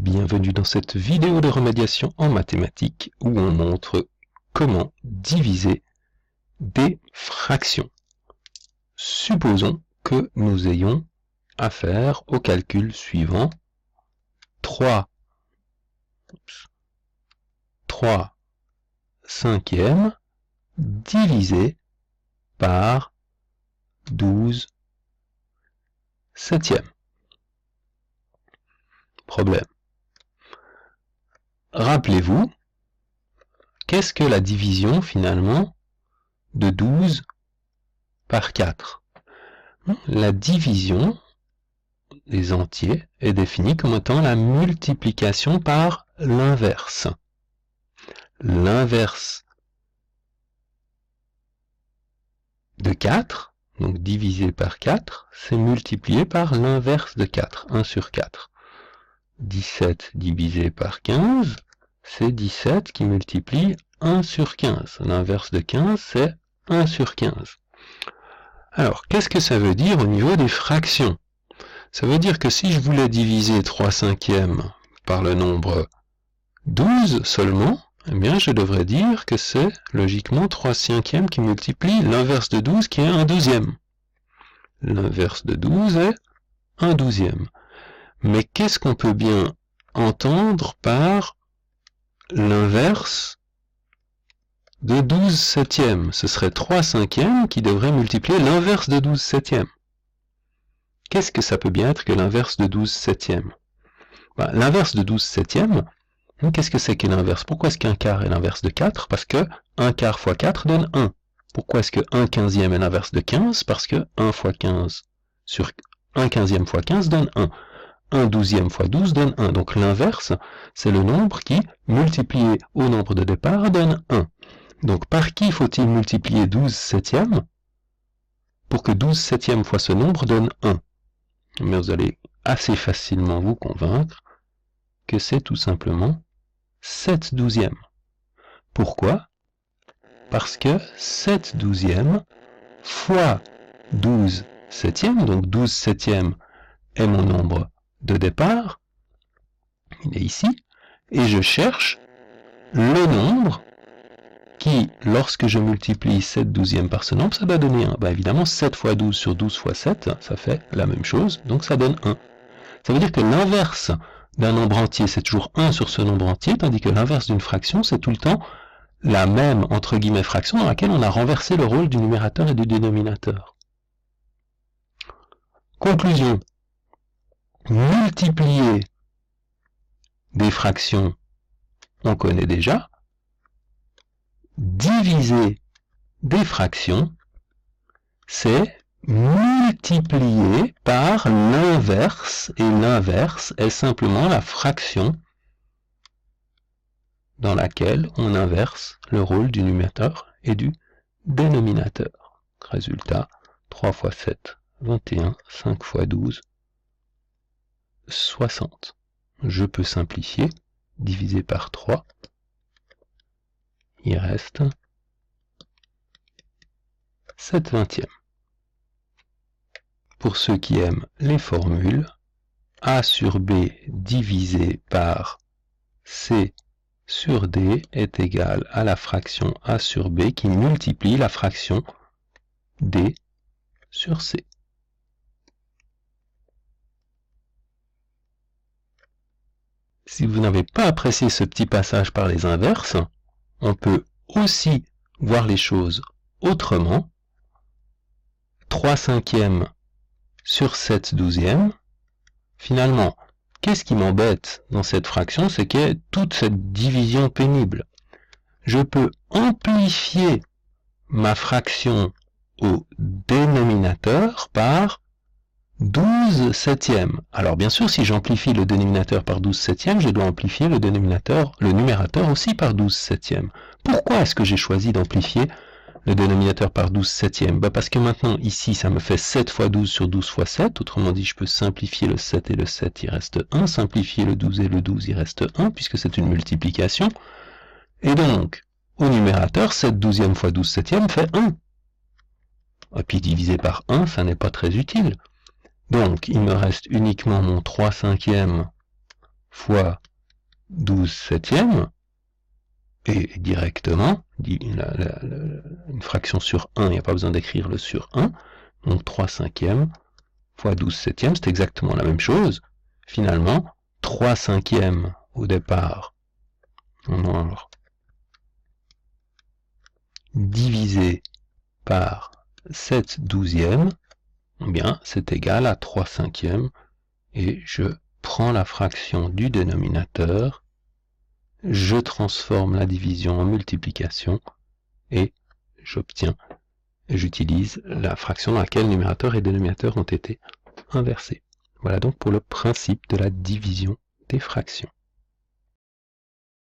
Bienvenue dans cette vidéo de remédiation en mathématiques où on montre comment diviser des fractions. Supposons que nous ayons affaire au calcul suivant. 3 cinquièmes divisé par 12 septièmes. Problème. Rappelez-vous, qu'est-ce que la division finalement de 12 par 4? La division des entiers est définie comme étant la multiplication par l'inverse. L'inverse de 4, donc divisé par 4, c'est multiplié par l'inverse de 4, 1 sur 4. 17 divisé par 15, c'est 17 qui multiplie 1 sur 15. L'inverse de 15, c'est 1 sur 15. Alors, qu'est-ce que ça veut dire au niveau des fractions? Ça veut dire que si je voulais diviser 3 cinquièmes par le nombre 12 seulement, eh bien je devrais dire que c'est logiquement 3 cinquièmes qui multiplie l'inverse de 12 qui est 1 douzième. L'inverse de 12 est 1 douzième. Mais qu'est-ce qu'on peut bien entendre par l'inverse de 12 septièmes? Ce serait 3 cinquièmes qui devrait multiplier l'inverse de 12 septièmes. Qu'est-ce que ça peut bien être que l'inverse de 12 septièmes? L'inverse de 12 septièmes, qu'est-ce que c'est que l'inverse? Pourquoi est-ce qu'un quart est l'inverse de 4? Parce que 1 quart fois 4 donne 1. Pourquoi est-ce que 1 quinzième est l'inverse de 15? Parce que 1 fois 15 sur 1 quinzième fois 15 donne 1. 1 douzième fois 12 donne 1. Donc l'inverse, c'est le nombre qui, multiplié au nombre de départ, donne 1. Donc par qui faut-il multiplier 12 septièmes pour que 12 septièmes fois ce nombre donne 1? Mais vous allez assez facilement vous convaincre que c'est tout simplement 7 douzièmes. Pourquoi? Parce que 7 douzièmes fois 12 septièmes, donc 12 septièmes est mon nombre de départ, il est ici, et je cherche le nombre qui, lorsque je multiplie 7 douzièmes par ce nombre, ça doit donner 1. Évidemment, 7 fois 12 sur 12 fois 7, ça fait la même chose, donc ça donne 1. Ça veut dire que l'inverse d'un nombre entier, c'est toujours 1 sur ce nombre entier, tandis que l'inverse d'une fraction, c'est tout le temps la même, entre guillemets, fraction dans laquelle on a renversé le rôle du numérateur et du dénominateur. Conclusion. Multiplier des fractions, on connaît déjà. Diviser des fractions, c'est multiplier par l'inverse, et l'inverse est simplement la fraction dans laquelle on inverse le rôle du numérateur et du dénominateur. Résultat, 3 fois 7, 21, 5 fois 12, 60. Je peux simplifier, diviser par 3, il reste 7 vingtièmes. Pour ceux qui aiment les formules, A sur B divisé par C sur D est égal à la fraction A sur B qui multiplie la fraction D sur C. Si vous n'avez pas apprécié ce petit passage par les inverses, on peut aussi voir les choses autrement. 3 cinquièmes sur 7 douzièmes. Finalement, qu'est-ce qui m'embête dans cette fraction? C'est qu'il y a toute cette division pénible. Je peux amplifier ma fraction au dénominateur par 12 septièmes. Alors bien sûr, si j'amplifie le dénominateur par 12 septièmes, je dois amplifier le numérateur aussi par 12 septièmes. Pourquoi est-ce que j'ai choisi d'amplifier le dénominateur par 12 septièmes? Parce que maintenant, ici, ça me fait 7 fois 12 sur 12 fois 7. Autrement dit, je peux simplifier le 7 et le 7, il reste 1. Simplifier le 12 et le 12, il reste 1, puisque c'est une multiplication. Et donc, au numérateur, 7 douzièmes fois 12 septièmes fait 1. Et puis divisé par 1, ça n'est pas très utile. Donc, il me reste uniquement mon 3 cinquièmes fois 12 septièmes, et directement, une fraction sur 1, il n'y a pas besoin d'écrire le sur 1, donc 3 cinquièmes fois 12 septièmes, c'est exactement la même chose. Finalement, 3 cinquièmes au départ, divisé par 7 douzièmes, eh bien, c'est égal à 3 cinquièmes, et je prends la fraction du dénominateur, je transforme la division en multiplication, et j'obtiens, et j'utilise la fraction dans laquelle numérateur et dénominateur ont été inversés. Voilà donc pour le principe de la division des fractions.